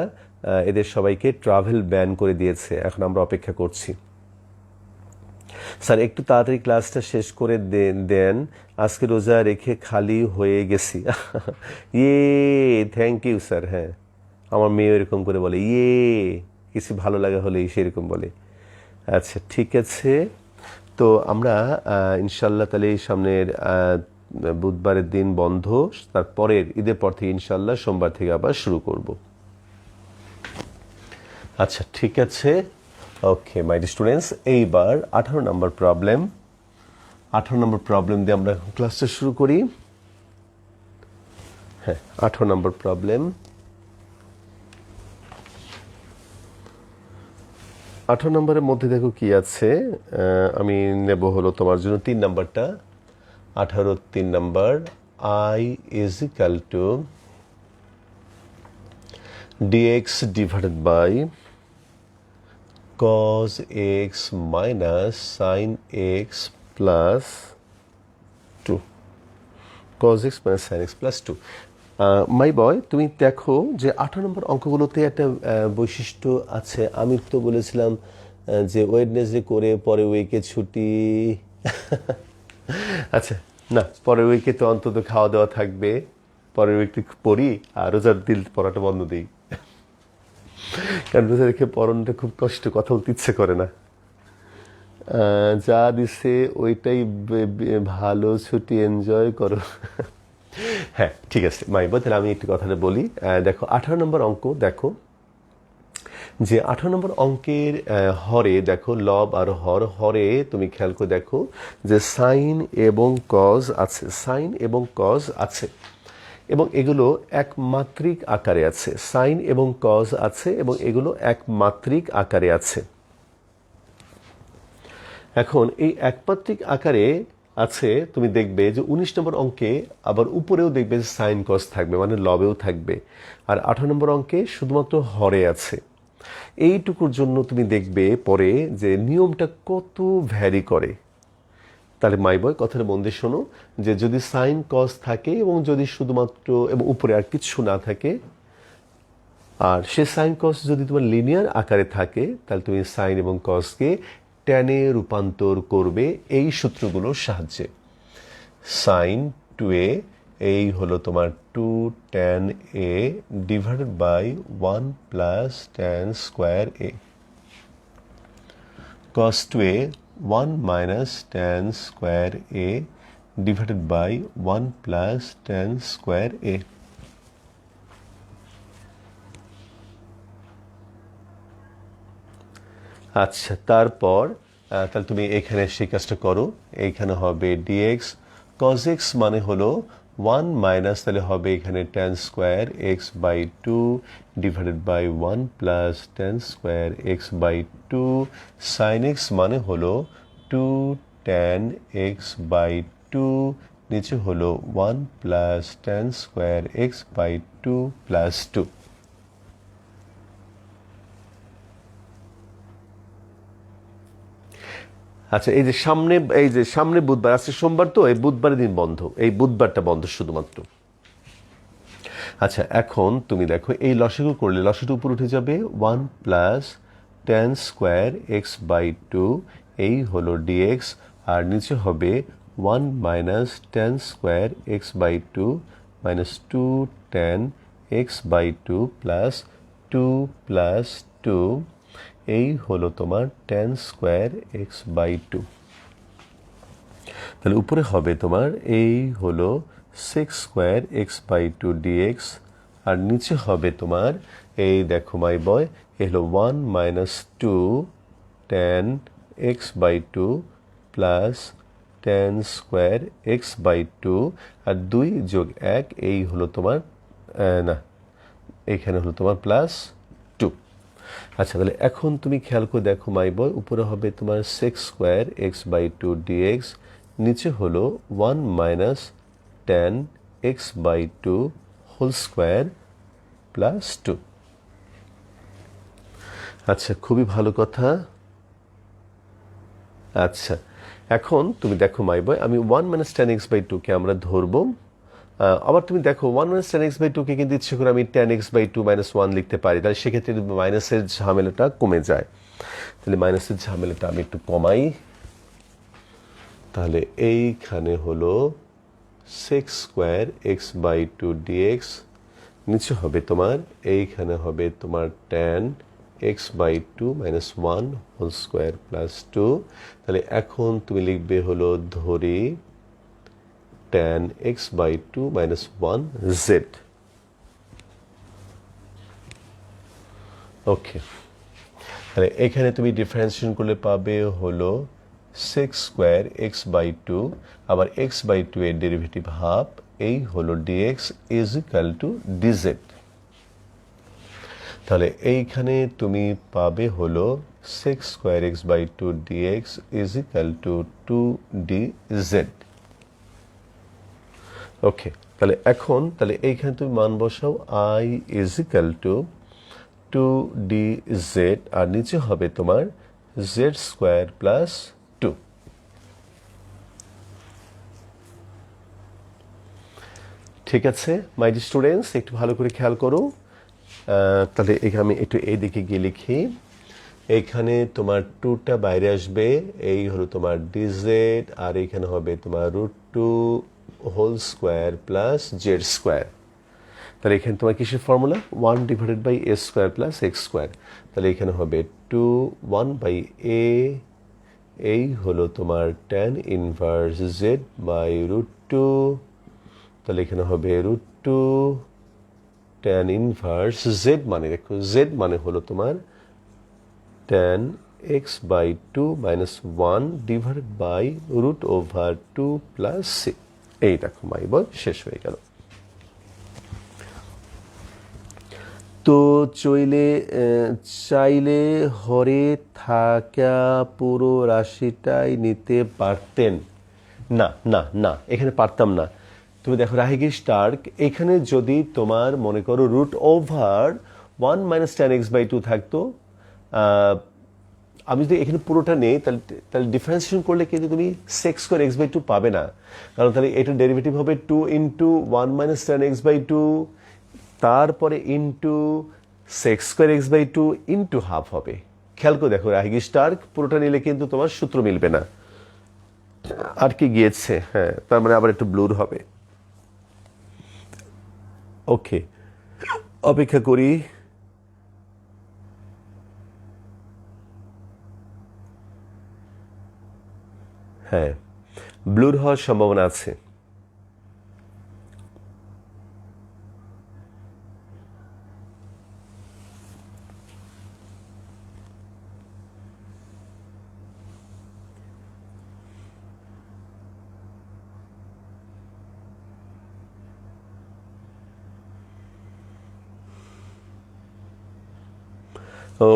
এদের সবাইকে ট্রাভেল ব্যান করে দিয়েছে। এখন আমরা অপেক্ষা করছি। স্যার একটু তাড়াতাড়ি ক্লাসটা শেষ করে দেন, আজকে রোজা রেখে খালি হয়ে গেছি। ইয়ে, থ্যাংক ইউ স্যার। হ্যাঁ, আমার মেয়ে এরকম করে বলে, ইয়ে, কিছু ভালো লাগা হলেই সেরকম বলে। আচ্ছা ঠিক আছে, তো আমরা ইনশাল্লাহ তাহলে সামনের বুধবারের দিন বন্ধ, তারপরের ঈদের পর থেকে ইনশাল্লাহ সোমবার থেকে আবার শুরু করব। আচ্ছা ঠিক আছে। ওকে মাই ডিয়ার স্টুডেন্টস, এইবার 18 নম্বর প্রবলেম। 18 নম্বর প্রবলেম দিয়ে আমরা ক্লাসটা শুরু করি। হ্যাঁ, 18 নম্বর প্রবলেম। 18 নম্বরের মধ্যে দেখো কি আছে। আমি নেব হলো তোমার জন্য 3 নম্বরটা। 18 3 নম্বর, I is equal to dx divided by cos x minus sin x plus 2, cos x minus sin x plus 2। মাই বয়, তুমি দেখো যে 18 নম্বর অঙ্কগুলোতে একটা বৈশিষ্ট্য আছে। আমি তো বলেছিলাম যে ওয়েডনেসডে করে পরের উইকে ছুটি। আচ্ছা না, পরের উইকে তো অন্তত খাওয়া দাওয়া থাকবে। পরের উইকে পড়ি আর রোজার দিন পড়াটা বন্ধ দিই, কারণ রোজা রেখে পড়ানোটা খুব কষ্ট, কথা বলতে ইচ্ছে করে না। যা দিছে ওইটাই ভালো, ছুটি এনজয় করো। হ্যাঁ ঠিক আছে মাই বয়, তাহলে আমি একটু কথাটা বলি। দেখো 18 নম্বর অঙ্ক, দেখো যে 18 নম্বর অঙ্কের হরে দেখো লব আর হরে তুমি খেয়াল করে দেখো যে সাইন এবং কজ আছে, সাইন এবং কজ আছে, এবং এগুলো একমাত্রিক আকারে আছে। সাইন এবং কজ আছে এবং এগুলো একমাত্রিক আকারে আছে। এখন এই একমাত্রিক আকারে আছে, তুমি দেখবে যে 19 নম্বর অঙ্কে আবার উপরেও দেখবে যে সাইন কস থাকবে, মানে লবেও থাকবে। আর 18 নম্বর অঙ্কে শুধুমাত্র হরে আছে। এইটুকুর জন্য তুমি দেখবে পরে যে নিয়মটা কত ভ্যারি করে। তাহলে মাই বয় কথাটা মন দিয়ে শোনো, যে যদি সাইন কস থাকে এবং যদি শুধুমাত্র এবং উপরে আর কিছু না থাকে, আর সে সাইন কস যদি তোমার লিনিয়ার আকারে থাকে, তাহলে তুমি সাইন এবং কসকে ট্যানে রূপান্তর করবে এই সূত্রগুলোর সাহায্যে। সাইন 2a, এই হলো তোমার 2 tan a divided by 1 plus tan square a। cos 2a 1 minus tan square a divided by 1 plus tan square a। আচ্ছা, তারপর তাহলে তুমি এখানে সেই কাজটা করো। এইখানে হবে dx cos x মানে হলো 1 মাইনাস, তাহলে হবে এখানে tan square x by 2 divided by 1 plus tan square x by 2। sin x মানে হলো 2 tan x বাই 2, নিচে হলো 1 plus tan square x by 2 plus 2। আচ্ছা, এই যে সামনে বুধবার, আজকে সোমবার, তো এই বুধবারের দিন বন্ধ, এই বুধবারটা বন্ধ শুধুমাত্র। আচ্ছা, এখন তুমি দেখো এই লসাগু করলে লসাগু উপর উঠে যাবে 1 + tan² x/2, এই হলো dx, আর নিচে হবে 1 - tan² x/2 - 2 tan x/2 + 2 + 2, এই হলো তোমার tan² x/2। তাহলে উপরে হবে তোমার এই হলো sec² x/2 dx, আর নিচে হবে তোমার এই দেখো মাই বয়, এই হলো 1 - 2 tan x/2 + tan² x/2, আর 2 + 1, এই হলো তোমার না, এইখানে হলো তোমার +2। আচ্ছা, তাহলে এখন তুমি খেয়াল করে দেখো মাই বয়, উপরে হবে তোমার sec² x/2 dx, নিচে হলো 1 - tan x/2 হোল স্কোয়ার +2। আচ্ছা, খুবই ভালো কথা। আচ্ছা, এখন তুমি দেখো মাই বয়, আমি 1 - tan x/2-কে আমরা ধরবো। আবার তুমি দেখো 1 - tan x/2-কে কিন্তু ইচ্ছে করে আমি tan x/2 - 1 লিখতে পারি, তাহলে সেক্ষেত্রে মাইনাসের ঝামেলাটা কমে যায়। তাহলে মাইনাসের ঝামেলাটা আমি একটু কমাই। তাহলে এইখানে হলো sec² x/2 dx, নিচে হবে তোমার এইখানে হবে তোমার tan x/2 - 1 হোল স্কোয়ার +2। তাহলে এখন তুমি লিখবে হলো ধরি tan x/2 - 1 z। ওকে, তাহলে এখানে তুমি ডিফারেন্সিয়েশন করলে পাবে হলো sec² x/2, আবার x/2 এর ডেরিভেটিভ হাফ, এই হলো dx = dz। তাহলে এইখানে তুমি পাবে হলো sec² x/2 dx = 2dz। ওকে, তাহলে এখন তাহলে এইখানে তুমি মান বসাও, i = 2dz, আর নিচে হবে তোমার z² + 2। ঠিক আছে মাই ডিয়ার স্টুডেন্টস, একটু ভালো করে খেয়াল করো। তাহলে এখানে আমি একটু এই দিকে গিয়ে লিখি। এইখানে তোমার 2টা বাইরে আসবে, এই হলো তোমার dz, আর এইখানে হবে তোমার √2 হোল স্কোয়ার + z²। তাহলে এখানে তোমার কিসের ফর্মুলা? 1/a² + x²। তাহলে এখানে হবে 2 1/a, এই হলো তোমার tan ইনভার্স z/√2। তাহলে এখানে হবে √2 tan ইনভার্স z, মানে দেখো z মানে হলো তোমার tan x/2 - 1 √2 + c। এই দেখো মাই বল, শেষ হয়ে গেল। তো চাইলে হরে থাকা পুরো রাশিটাই নিতে পারতেন। না না না, এখানে পারতাম না। তুমি দেখো রাহিগি স্টার্ক, এখানে যদি তোমার মনে করো √1 - tan x/2 থাকতো, আমি যদি এখানে পুরোটা নেই, তাহলে ডিফারেন্সিয়েশন করলে কিন্তু তুমি sec² x/2 পাবে না, কারণ তাহলে এটার ডেরিভেটিভ হবে 2 × 1 - tan x/2, তারপরে into sec² x/2 into half হবে। খেয়াল করে দেখো রাহিগি স্টার্ক, পুরোটা নিলে কিন্তু তোমার সূত্র মিলবে না। আর কি গিয়েছে, হ্যাঁ, তার মানে আবার একটু ব্লুর হবে। ওকে, অপেক্ষা করি। হ্যাঁ, ব্লুর হওয়ার সম্ভাবনা আছে।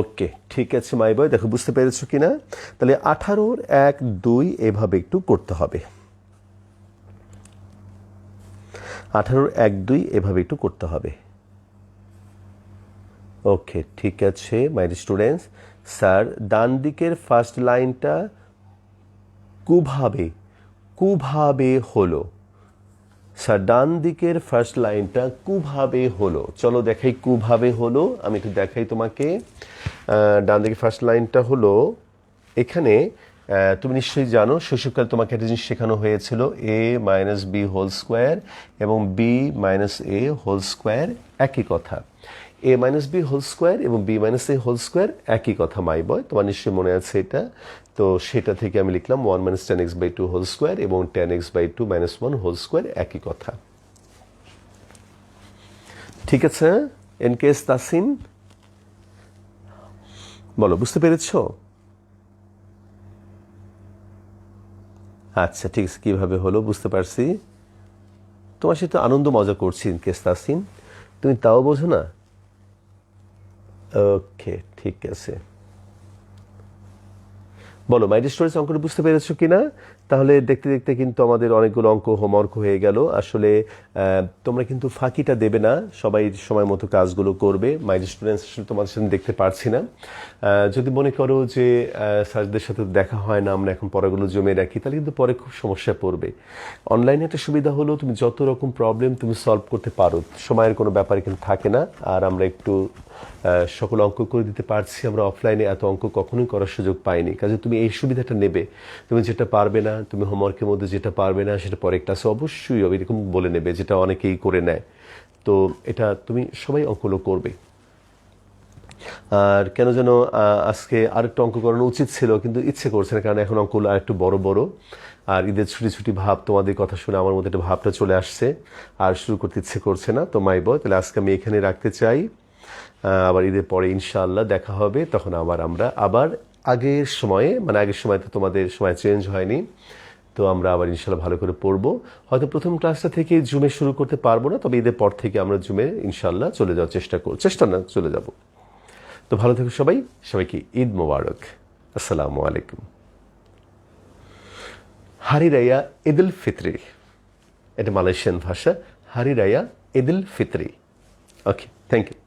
ওকে, ঠিক আছে মাই বয়, দেখো বুঝতে পেরেছো কিনা। তাহলে 18 1 2 এভাবে একটু করতে হবে। 18 1 2 এভাবে একটু করতে হবে। ওকে, ঠিক আছে মাই স্টুডেন্টস। স্যার ডান দিকের ফার্স্ট লাইনটা কুভাবে কুভাবে হলো স্যার ডান দিকের ফার্স্ট লাইনটা কুভাবে হলো, চলো দেখাই কুভাবে হলো। আমি একটু দেখাই তোমাকে। ডান দিকের ফার্স্ট লাইনটা হলো এখানে তুমি নিশ্চয়ই জানো শৈশবকালে তোমাকে একটা জিনিস শেখানো হয়েছিল, a minus b whole square এবং b minus a whole square একই কথা। a minus b whole square এবং b minus a whole square একই কথা মাই বয়, তোমার নিশ্চয়ই মনে আছে এটা। তো সেটা থেকে আমি লিখলাম 1 minus tan x by two whole square এবং tan x by two minus one whole square একই কথা। ঠিক আছে এন কে এস তাসিন, বলো বুঝতে পেরেছো? আচ্ছা ঠিক আছে, কীভাবে হলো বুঝতে পারছি। তোমার সাথে আনন্দ মজা করছি কেস্তাসিন, তুমি তাও বোঝো না। ওকে ঠিক আছে, বলো মাইন্ড স্টোরেজ অঙ্কটা বুঝতে পেরেছো কিনা? তাহলে দেখতে দেখতে কিন্তু আমাদের অনেকগুলো অঙ্ক হোমওয়ার্ক হয়ে গেল। আসলে তোমরা কিন্তু ফাঁকিটা দেবে না, সবাই সময় মতো কাজগুলো করবে। মাইন্ড স্টুডেন্টস আসলে তোমাদের সাথে দেখতে পারছি না। যদি মনে করো যে স্যারদের সাথে দেখা হয় না, আমরা এখন পড়াগুলো জমে রাখি, তাহলে কিন্তু পরে খুব সমস্যায় পড়বে। অনলাইনে একটা সুবিধা হলো তুমি যত রকম প্রবলেম তুমি সলভ করতে পারো, সময়ের কোনো ব্যাপারে কিন্তু থাকে না। আর আমরা একটু সকল অঙ্ক করে দিতে পারছি, আমরা অফলাইনে এত অঙ্ক কখনোই করার সুযোগ পাইনি। কাজে তুমি এই সুবিধাটা নেবে, তুমি যেটা পারবে না, তুমি হোমওয়ার্কের মধ্যে যেটা পারবে না সেটা পরে ক্লাসে অবশ্যই এরকম বলে নেবে, যেটা অনেকেই করে নেয়। তো এটা তুমি সবাই অঙ্কগুলো করবে। আর কেন যেন আজকে আরেকটু অঙ্ক করানো উচিত ছিল, কিন্তু ইচ্ছে করছে না, কারণ এখন অঙ্কগুলো আরেকটু বড় বড়। আর ঈদের ছুটি ছুটি ভাব, তোমাদের কথা শুনে আমার মধ্যে একটা ভাবটা চলে আসছে, আর শুরু করতে ইচ্ছে করছে না। তো মাই বয়, তাহলে আজকে আমি এখানে রাখতে চাই। আবার ঈদের পরে ইনশাআল্লাহ দেখা হবে, তখন আমরা আবার আগের সময়ে, মানে আগের সময় তো তোমাদের সময় চেঞ্জ হয়নি, তো আমরা আবার ইনশাআল্লাহ ভালো করে পড়বো। হয়তো প্রথম ক্লাসটা থেকে জুমে শুরু করতে পারবো না, তবে ঈদের পর থেকে আমরা জুমে ইনশাআল্লাহ চলে যাওয়ার চেষ্টা না চলে যাব। তো ভালো থেকো সবাই, সবাইকে ঈদ মোবারক, আসসালামু আলাইকুম। হারি রাইয়া ঈদুল ফিত্রি, এটা মালয়েশিয়ান ভাষা, হারি রাইয়া ঈদুল ফিত্রি। ওকে, থ্যাংক ইউ।